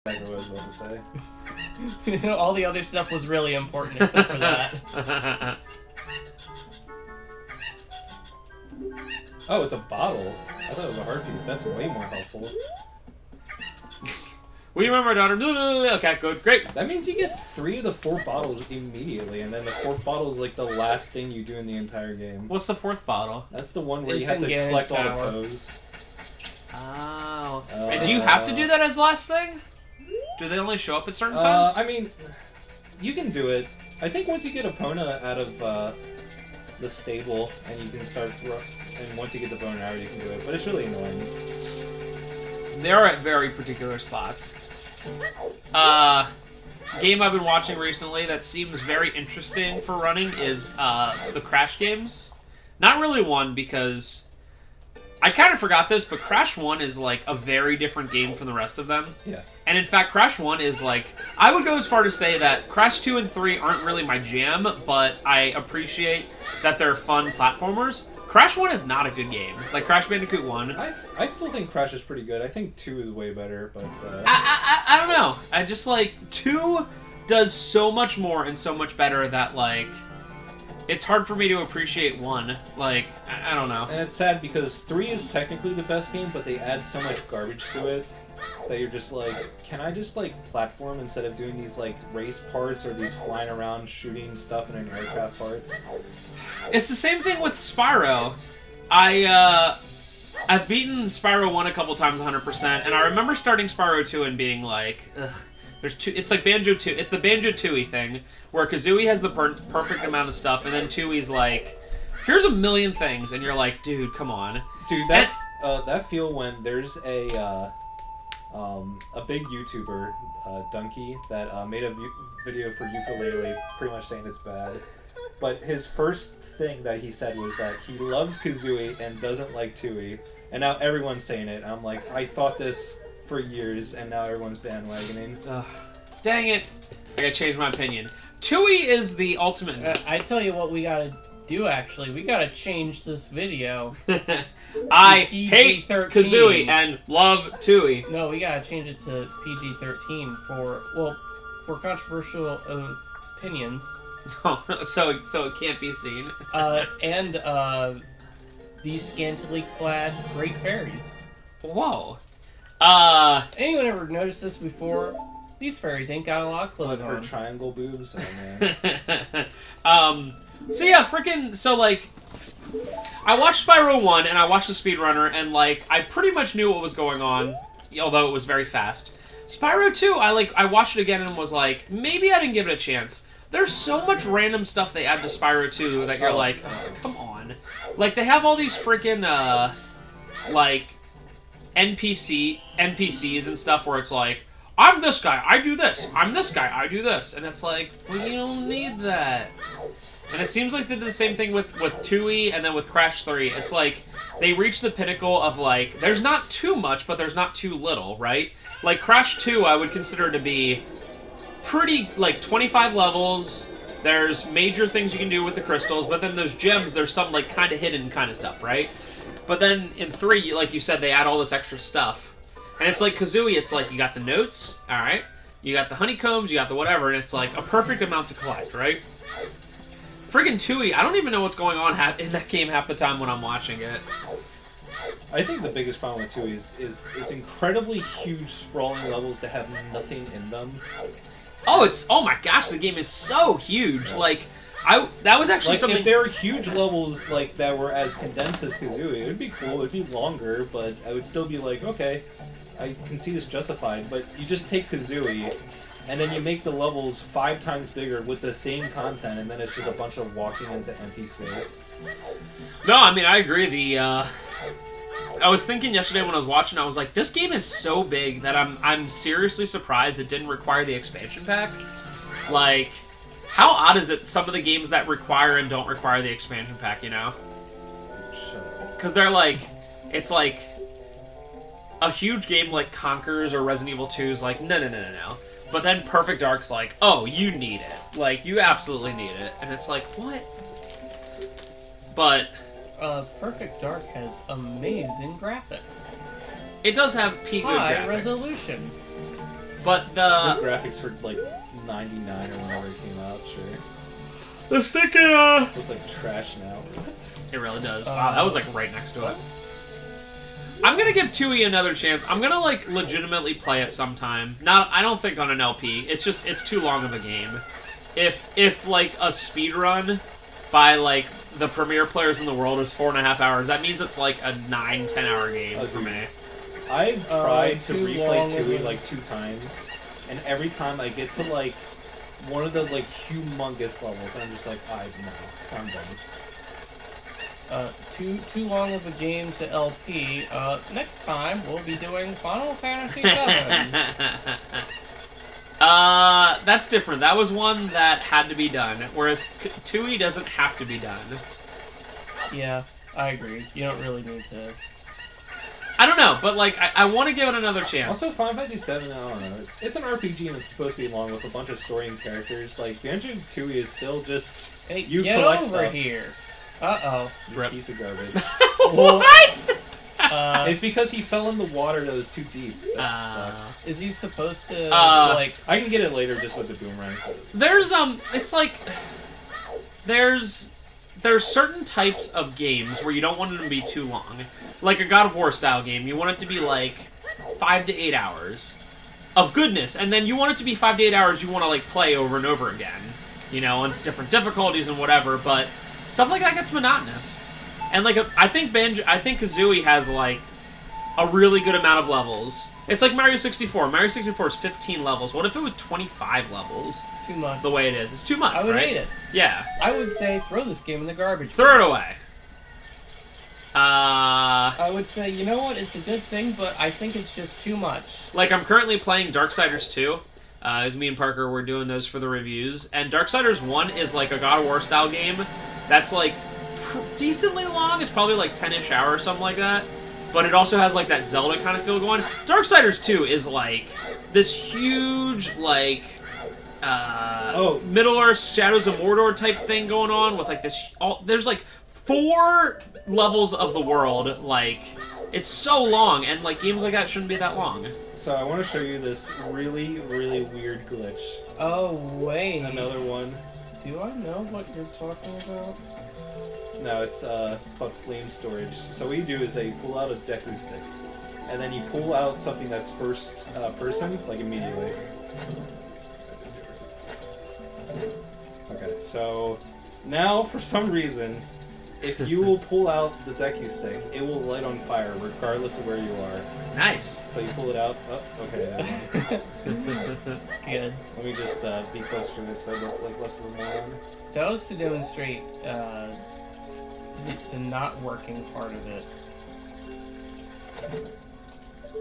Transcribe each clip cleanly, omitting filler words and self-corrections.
exactly what I was about to say. All the other stuff was really important except for that. Oh, it's a bottle. I thought it was a heart piece. That's way more helpful. We remember our daughter. Okay, good, great. That means you get 3 of the 4 bottles immediately, and then the 4th bottle is like the last thing you do in the entire game. What's the 4th bottle? That's the one where It's you have in to Ganon's collect all tower. the Poes. Oh. And do you have to do that as last thing? Do they only show up at certain times? I mean, you can do it. I think once you get Epona out of the stable, and you can start... And once you get the bone arrow, you can do it. But it's really annoying. They're at very particular spots. Game I've been watching recently that seems very interesting for running is the Crash games. Not really one, because I kind of forgot this, but Crash 1 is like a very different game from the rest of them. Yeah. And in fact, Crash 1 is like... I would go as far to say that Crash 2 and 3 aren't really my jam, but I appreciate that they're fun platformers. Crash 1 is not a good game. Like Crash Bandicoot 1. I still think Crash is pretty good. I think 2 is way better, but... I don't know. I just, like, 2 does so much more and so much better that, like... It's hard for me to appreciate 1. Like, I don't know. And it's sad because 3 is technically the best game, but they add so much garbage to it that you're just like, can I just, like, platform instead of doing these, like, race parts or these flying around shooting stuff in an aircraft parts? It's the same thing with Spyro. I've beaten Spyro 1 a couple times 100%, and I remember starting Spyro 2 and being like, ugh, there's two. It's like Banjo 2. It's the Banjo Tooie thing, where Kazooie has the perfect amount of stuff, and then Tooie's like, here's a million things, and you're like, dude, come on. Dude, that feel when there's a big YouTuber, Dunkey, that made a video for ukulele, pretty much saying it's bad. But his first thing that he said was that he loves Kazooie and doesn't like Tooie. And now everyone's saying it. And I'm like, I thought this for years, and now everyone's bandwagoning. Ugh. Dang it. I gotta change my opinion. Tooie is the ultimate... I tell you what we gotta do, actually. We gotta change this video. I PG-13. hate Kazooie and love Tooie. No, we gotta change it to PG-13 for controversial opinions. so it can't be seen. And these scantily clad great fairies. Whoa. Anyone ever noticed this before? These fairies ain't got a lot of clothes Her on. triangle boobs. Oh, man. So yeah, so like, I watched Spyro 1 and I watched the speedrunner and like, I pretty much knew what was going on, although it was very fast. Spyro 2, I watched it again and was like, maybe I didn't give it a chance. There's so much random stuff they add to Spyro 2 that you're like, oh, come on. Like, they have all these freaking, like, NPCs and stuff where it's like, I'm this guy, I do this. I'm this guy, I do this. And it's like, well, you don't need that. And it seems like they did the same thing with Tooie and then with Crash 3. It's like, they reached the pinnacle of, like, there's not too much, but there's not too little, right? Like, Crash 2, I would consider to be pretty, like, 25 levels. There's major things you can do with the crystals, but then those gems, there's some, like, kind of hidden kind of stuff, right? But then in 3, like you said, they add all this extra stuff. And it's like Kazooie, it's like, you got the notes, alright? You got the honeycombs, you got the whatever, and it's like a perfect amount to collect, right? Friggin' Tooie, I don't even know what's going on in that game half the time when I'm watching it. I think the biggest problem with Tooie is incredibly huge, sprawling levels that have nothing in them. Oh my gosh, the game is so huge. Like, that was actually like, something... If there were huge levels like that were as condensed as Kazooie, it would be cool, it would be longer, but I would still be like, okay, I can see this justified, but you just take Kazooie, and then you make the levels 5 times bigger with the same content, and then it's just a bunch of walking into empty space. No, I mean, I agree. I was thinking yesterday when I was watching, I was like, this game is so big that I'm seriously surprised it didn't require the expansion pack. Like, how odd is it, some of the games that require and don't require the expansion pack, you know? Because they're like, it's like, a huge game like Conker's or Resident Evil 2 is like, no. But then Perfect Dark's like, oh, you need it. Like, you absolutely need it. And it's like, what? But... Perfect Dark has amazing graphics. It does have good High graphics. resolution. But The graphics for like 99 or whenever it came out, sure. the stick, Looks like trash now. What? it really does. Wow, that was like right next to it. I'm gonna give 2E another chance. I'm gonna like legitimately play it sometime. I don't think on an LP. It's too long of a game. If like a speed run by like the premier players in the world is 4.5 hours, that means it's like a 9-10 hour game for me. I've tried to too replay long 2E of a- like 2 times, and every time I get to like one of the like humongous levels, and I'm just like, no, I'm done. Too long of a game to LP. Next time we'll be doing Final Fantasy VII. That's different. That was one that had to be done, whereas 2E doesn't have to be done. Yeah, I agree. You don't really need to. I don't know, but like I want to give it another chance. Also, Final Fantasy VII, I don't know. It's an RPG and it's supposed to be long with a bunch of story and characters. Like Banjo-Tooie is still just Hey, you get collect over stuff. here. Uh-oh. You piece of garbage. What? It's because he fell in the water that was too deep. That sucks. Is he supposed to, Uh, I can get it later just with the boomerang. So. There's it's like there's certain types of games where you don't want them to be too long. Like a God of War style game, you want it to be like 5 to 8 hours of goodness, and then you want it to be 5 to 8 hours you want to like play over and over again, you know, on different difficulties and whatever. But stuff like that gets monotonous. And like I think Kazooie has like a really good amount of levels. It's like Mario 64. Mario 64 is 15 levels. What if it was 25 levels? too much. The way it is, it's too much. I would right? hate it. Yeah. I would say throw this game in the garbage. Throw it away. I would say, you know what, it's a good thing, but I think it's just too much. Like, I'm currently playing Darksiders 2. As me and Parker were doing those for the reviews. And Darksiders 1 is like a God of War style game that's like decently long. It's probably like 10-ish hours or something like that. But it also has like that Zelda kind of feel going. Darksiders 2 is like this huge, like, Middle-earth Shadows of Mordor type thing going on with like this. There's like 4 levels of the world. Like, it's so long, and like games like that shouldn't be that long. So I want to show you this really, really weird glitch. Oh, wait. Another one. Do I know what you're talking about? No, it's called flame storage. So what you do is you pull out a Deku stick, and then you pull out something that's first person, like immediately. Okay, so now for some reason, if you will pull out the Deku stick, it will light on fire regardless of where you are. Nice. So you pull it out. Oh, okay. Never mind. Good. Let me just be closer to it so I look like less of a moron. That was to demonstrate the not working part of it.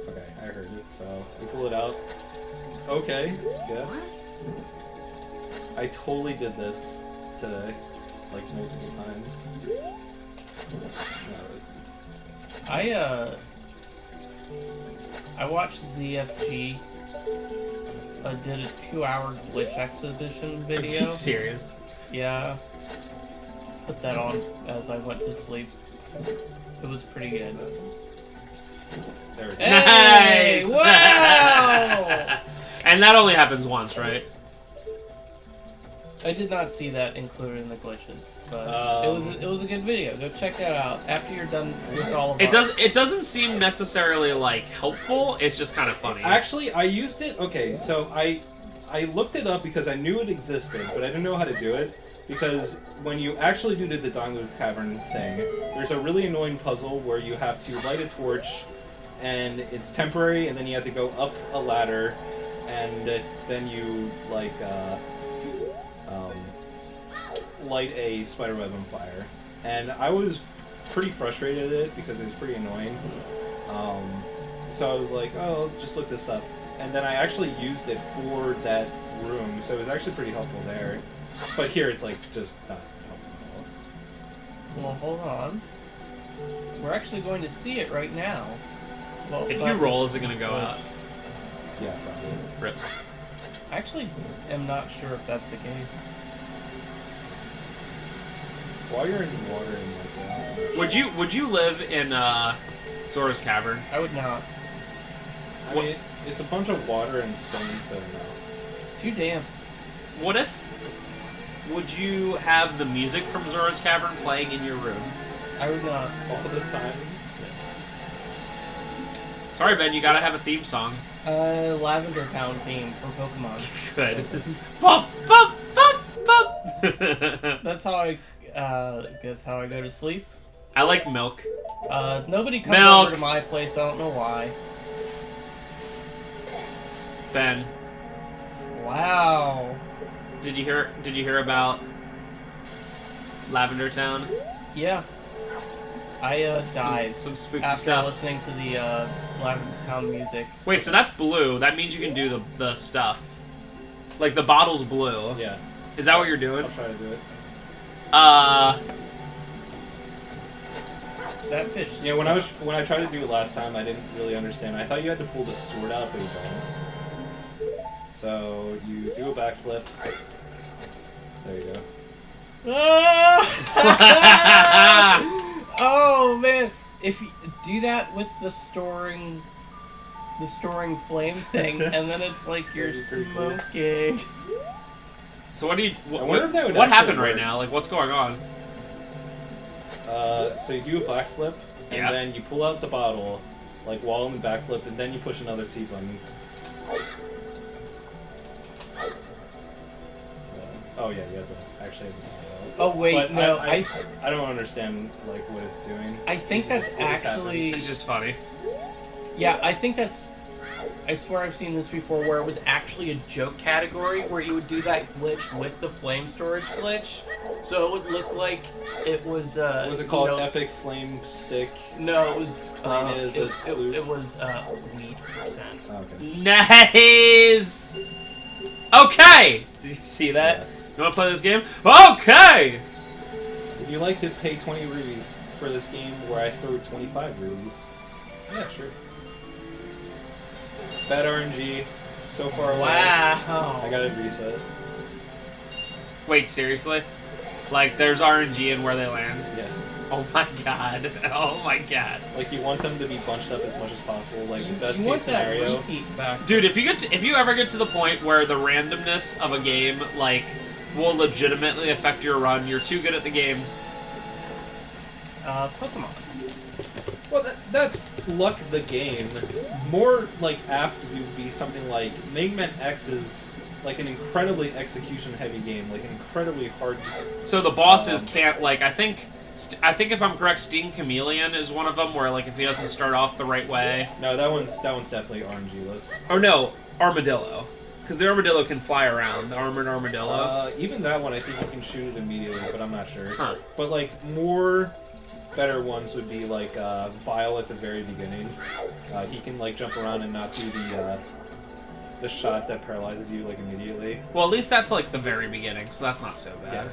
Okay, I heard it. So you pull it out. Okay. Yeah. I totally did this today, like multiple times. No, I watched ZFG did a 2-hour glitch exhibition Are video. you serious? Yeah. Put that on as I went to sleep. It was pretty good. there it is. Hey, Nice! wow! And that only happens once, right? I did not see that included in the glitches, but it was a good video. Go check that out after you're done with all of It doesn't seem necessarily like helpful. It's just kind of funny. Actually, I used it. Okay, so I looked it up because I knew it existed, but I didn't know how to do it. Because when you actually do the Dodongo Cavern thing, there's a really annoying puzzle where you have to light a torch, and it's temporary, and then you have to go up a ladder, and then you like light a spiderweb on fire. And I was pretty frustrated at it because it was pretty annoying. So I was like, oh, just look this up. And then I actually used it for that room, so it was actually pretty helpful there. But here it's like just not helpful. Well, hold on. We're actually going to see it right now. Well, If but you roll, this is it going to go out? Yeah, probably. Rip. I actually am not sure if that's the case. While you're in the water and like Would you live in Zora's Cavern? I would not. I What- mean, It's a bunch of water and stones, so no. Too damn. What if... Would you have the music from Zora's Cavern playing in your room? I would not. All the time. Sorry, Ben, you gotta have a theme song. Lavender Town theme from Pokemon. Good. Bop, bop, bop, bop. That's how I go to sleep. I like milk. Nobody comes Milk. over to my place. I don't know why. Ben, Wow. did you hear about Lavender Town? Yeah. I died Some spooky after stuff. listening to the Lavender Town music. Wait, so that's blue. That means you can do the stuff. Like the bottle's blue. Yeah. Is that what you're doing? I'll try to do it. That fish. Yeah, when I tried to do it last time, I didn't really understand. I thought you had to pull the sword out, but you don't. So you do a backflip. There you go. Oh man! If you do that with the storing flame thing, and then it's like you're That'd be pretty cool. smoking. So what do you? I wonder if that would what actually happened right work. now? Like, what's going on? So you do a backflip, and Yeah. then you pull out the bottle, like while in the backflip, and then you push another T button. Oh yeah, you have to actually have the bottle out. Oh wait, But no, I don't understand like what it's doing. I think that's It just actually. It's just funny. Yeah, I think that's. I swear I've seen this before where it was actually a joke category where you would do that glitch with the flame storage glitch. So it would look like it was. What was it called? you know, Epic Flame Stick. No, it was. Flame is a flute? it was weed percent. Okay. Nice. Okay. Did you see that? Yeah. You want to play this game? Okay. Would you like to pay 20 rupees for this game where I throw 25 rupees? Yeah, sure. Bad RNG. So far away. Wow. I gotta reset. Wait, seriously? Like, there's RNG in where they land? Yeah. Oh my god. Oh my god. Like, you want them to be bunched up as much as possible. Like, the best you case want that scenario. repeat factor. Dude, if you ever get to the point where the randomness of a game, like, will legitimately affect your run, you're too good at the game. Pokemon. Well, that's luck the game. More, like, apt would be something like Mega Man X is, like, an incredibly execution-heavy game. Like, an incredibly hard... So the bosses can't, like, I think if I'm correct, Sting Chameleon is one of them, where, like, if he doesn't start off the right way... No, that one's definitely RNG-less. Or no, Armadillo. Because the Armadillo can fly around, the armored Armadillo. Even that one, I think you can shoot it immediately, but I'm not sure. Huh. But, like, better ones would be, like, Vile at the very beginning. He can, like, jump around and not do the shot that paralyzes you, like, immediately. Well, at least that's, like, the very beginning, so that's not so bad. Yeah.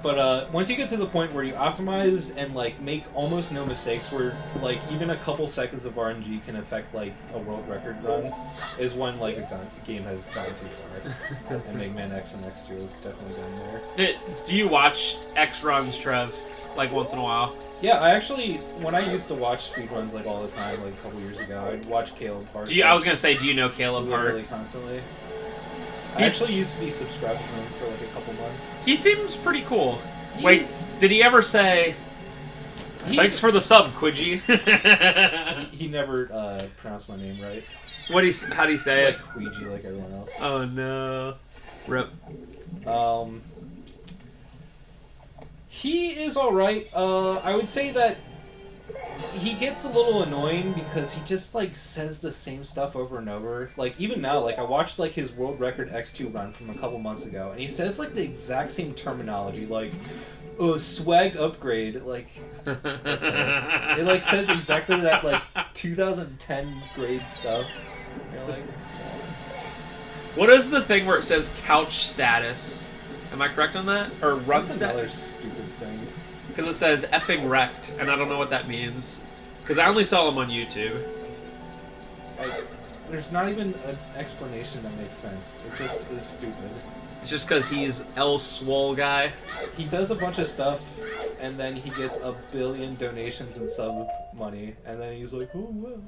But once you get to the point where you optimize and like make almost no mistakes, where like even a couple seconds of RNG can affect like a world record run, is when like a game has gone too far. And Mega Man X and X2 have definitely gone there. Do you watch X runs, Trev? Like once in a while? Yeah, I actually, when I used to watch speedruns like all the time, like a couple years ago, I'd watch Caleb Hart. I was gonna say, do you know Caleb Hart? Literally constantly. I actually used to be subscribed to him for like a couple months. He seems pretty cool. Wait, did he ever say, "Thanks for the sub, Quidgy"? He never pronounced my name right. How do you say Like it? Queegee, like everyone else. Oh no. Rip. He is alright. I would say that he gets a little annoying because he just like says the same stuff over and over. Like even now, like I watched like his world record X2 run from a couple months ago, and he says like the exact same terminology, like swag upgrade. Like it like says exactly that like 2010 grade stuff. You're like, What is the thing where it says couch status? Am I correct on that? Or run that's status? another stupid thing. Because it says effing wrecked, and I don't know what that means. Because I only saw them on YouTube. There's not even an explanation that makes sense. It just is stupid. It's just because he's El Swole guy. He does a bunch of stuff and then he gets 1 billion donations and sub money, and then he's like, oh, well.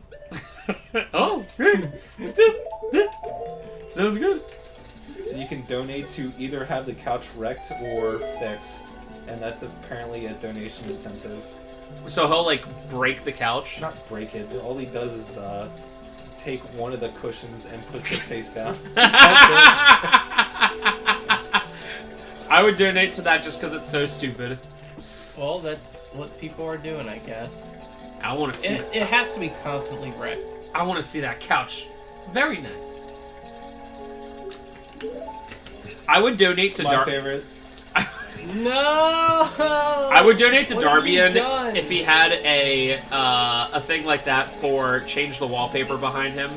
Oh, sounds good. And you can donate to either have the couch wrecked or fixed, and that's apparently a donation incentive. So he'll like break the couch. Not break it. All he does is take one of the cushions and puts it face down. That's I would donate to that just because it's so stupid. Well, that's what people are doing, I guess. I want to see. It has to be constantly wrecked. I want to see that couch. Very nice. I would donate to my favorite. No! I would donate to What have you Darbian done? if he had a thing like that for change the wallpaper behind him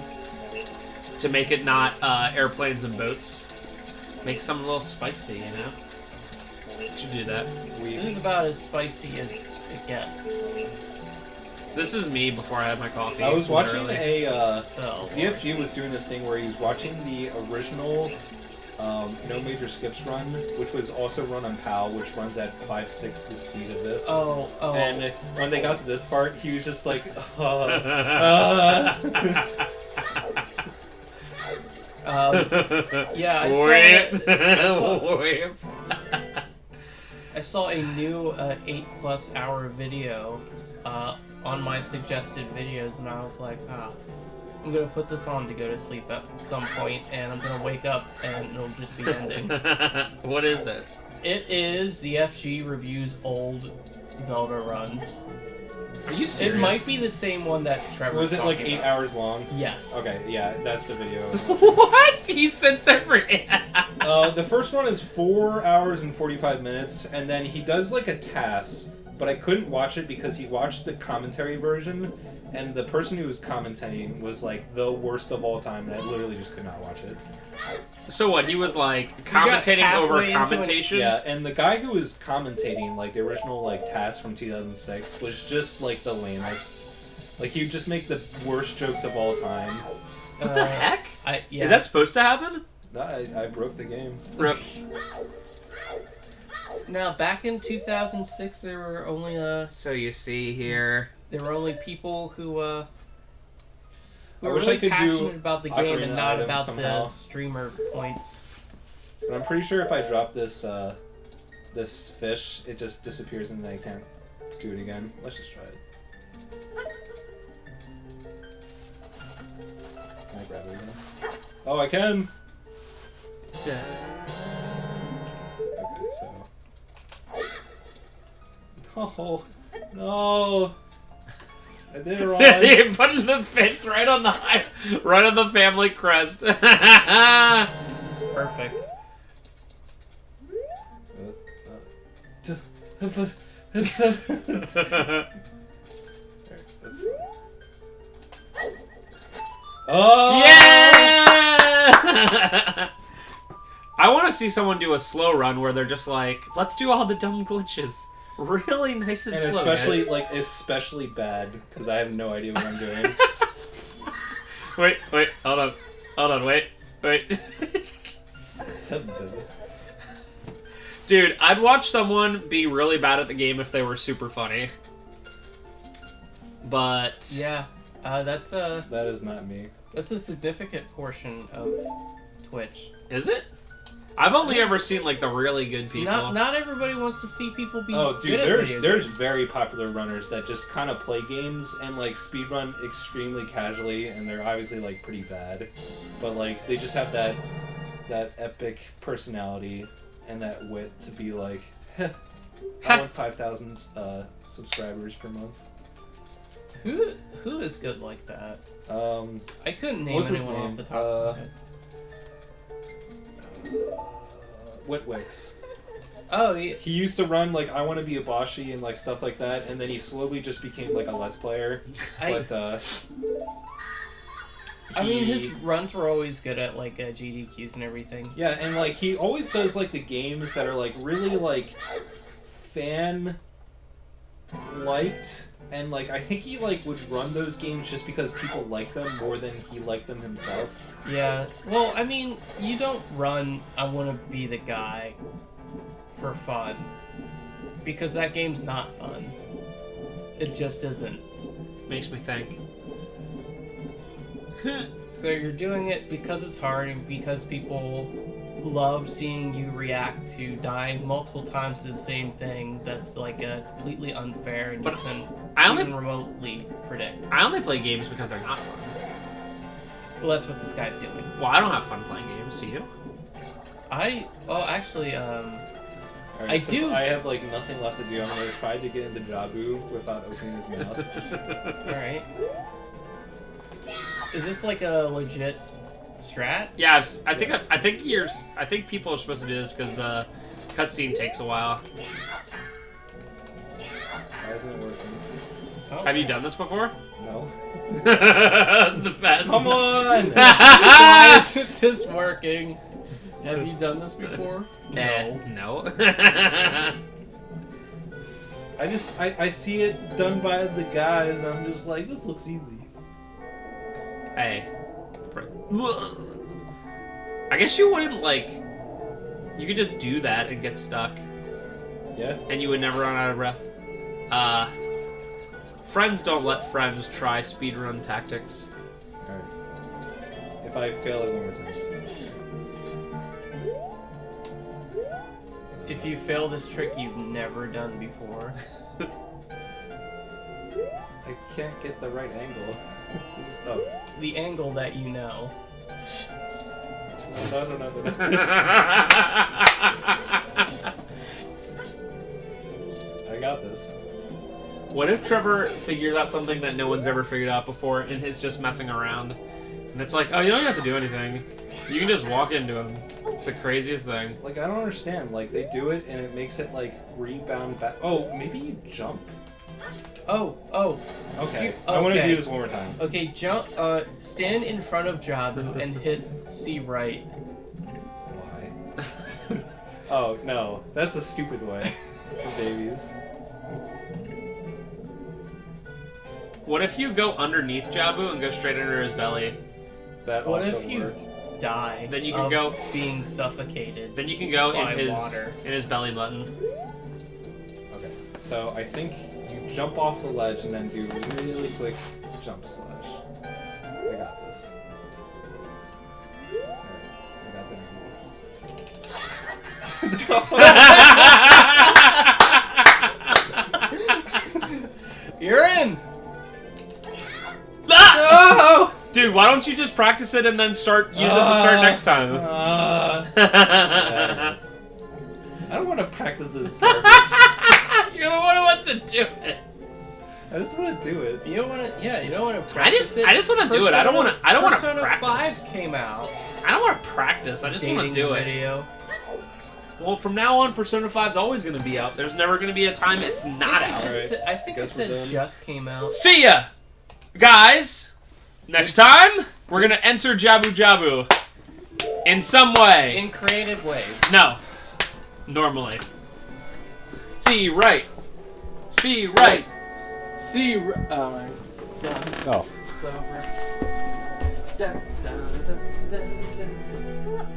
to make it not airplanes and boats. Make something a little spicy, you know? Should do that. This is about as spicy as it gets. This is me before I had my coffee. I was watching literally. CFG was doing this thing where he was watching the original No Major Skips run, which was also run on PAL, which runs at 5/6 the speed of this. Oh. And when they got to this part, he was just like, Yeah, I saw a new 8+ hour video on my suggested videos, and I was like, I'm gonna put this on to go to sleep at some point, and I'm gonna wake up and it'll just be ending. What is it? It is ZFG reviews old Zelda runs. Are you serious? It might be the same one that Trevor was it like 8 hours long? Yes. Okay, yeah, that's the video. What? He sits there for The first one is 4 hours and 45 minutes, and then he does like a task, but I couldn't watch it because he watched the commentary version, and the person who was commentating was like the worst of all time, and I literally just could not watch it. So what? He was like So you got commentating over halfway into commentation? Yeah, and the guy who was commentating, like the original like task from 2006, was just like the lamest. Like he would just make the worst jokes of all time. What the heck? Yeah. Is that supposed to happen? I broke the game. Rip. Now, back in 2006, there were only So you see here. there were only people who I were wish I really could do passionate about the game and Ocarina not items about somehow. the streamer points. But I'm pretty sure if I drop this this fish, it just disappears and I can't do it again. Let's just try it. Can I grab it again? Oh, I can! Okay, so... No! No! I did it wrong! You put the fish right on the family crest. This is perfect. Oh! Yeah! I want to see someone do a slow run where they're just like, let's do all the dumb glitches. Really nice and, And slow. especially, guys. especially bad, because I have no idea what I'm doing. Wait, hold on, wait. Dude, I'd watch someone be really bad at the game if they were super funny. But... Yeah, that's a That is not me. significant portion of Twitch. Is it? I've only ever seen, like, the really good people. Not everybody wants to see people be Oh, dude, good at video there's games. very popular runners that just kind of play games and like speedrun extremely casually, and they're obviously like pretty bad, but like they just have that epic personality and that wit to be like, I want 5,000 subscribers per month. Who is good like that? I couldn't name What's his anyone name? off the top of my head. Witwix. Oh, yeah. He used to run like I want to be a Boshi and like stuff like that, and then he slowly just became like a Let's Player. But I mean, his runs were always good at like GDQs and everything. Yeah, and like he always does like the games that are like really like fan liked, and like I think he like would run those games just because people like them more than he liked them himself. Yeah. Well, I mean, you don't run I want to be the guy for fun. Because that game's not fun. It just isn't. Makes me think. So you're doing it because it's hard and because people love seeing you react to dying multiple times to the same thing that's like completely unfair and But you can I only- even remotely predict. I only play games because they're not fun. Well, that's what this guy's doing. Well, I don't have fun playing games, do you? Actually, Alright, I since do- I have like nothing left to do. I'm gonna try to get into Jabu without opening his mouth. alright. Is this like a legit strat? Yeah, I think Yes. I think people are supposed to do this because the cutscene takes a while. Why isn't it working? Oh. Have you done this before? No. That's the best. Come on! Why isn't this working? Have you done this before? No. I see it done by the guys. I'm just like, this looks easy. Hey. I guess you wouldn't, like... You could just do that and get stuck, Yeah. and you would never run out of breath. Friends don't let friends try speedrun tactics. Alright. If I fail it one more time. If you fail this trick you've never done before. I can't get the right angle. Oh. The angle that you know. No. I got this. What if Trevor figures out something that no one's ever figured out before and is just messing around? And it's like, oh, you don't have to do anything. You can just walk into him. It's the craziest thing. Like, I don't understand. Like, they do it and it makes it, like, rebound back. Oh, maybe you jump. Oh. Okay. You- I want to okay. do this one more time. Okay, jump, stand in front of Jabu and hit C right. Why? Oh, no. That's a stupid way for babies. What if you go underneath Jabu and go straight under his belly? That What also if you worked. die Then you can of go- being suffocated? Then you can go By in water. his belly button. Okay. So, I think you jump off the ledge and then do really quick jump slash. I got this. Alright. I got the You're in! No! Dude, why don't you just practice it and then use it to start next time? There it is. I don't want to practice this garbage. You're the one who wants to do it. I just want to do it. You don't want to, you don't want to practice I just want to do it. I don't want to Persona practice. 5 came out. I don't want to practice. I just want to Dating do it. video. Well, from now on, Persona 5's always going to be out. There's never going to be a time it's not out. Alright. I think it Guess we're said done. just came out. See ya, guys. Next time, we're gonna enter Jabu Jabu in some way. In creative ways. No, normally. See right. See right. See, alright. It's done. Oh. It's over. Dun, dun, dun, dun, dun.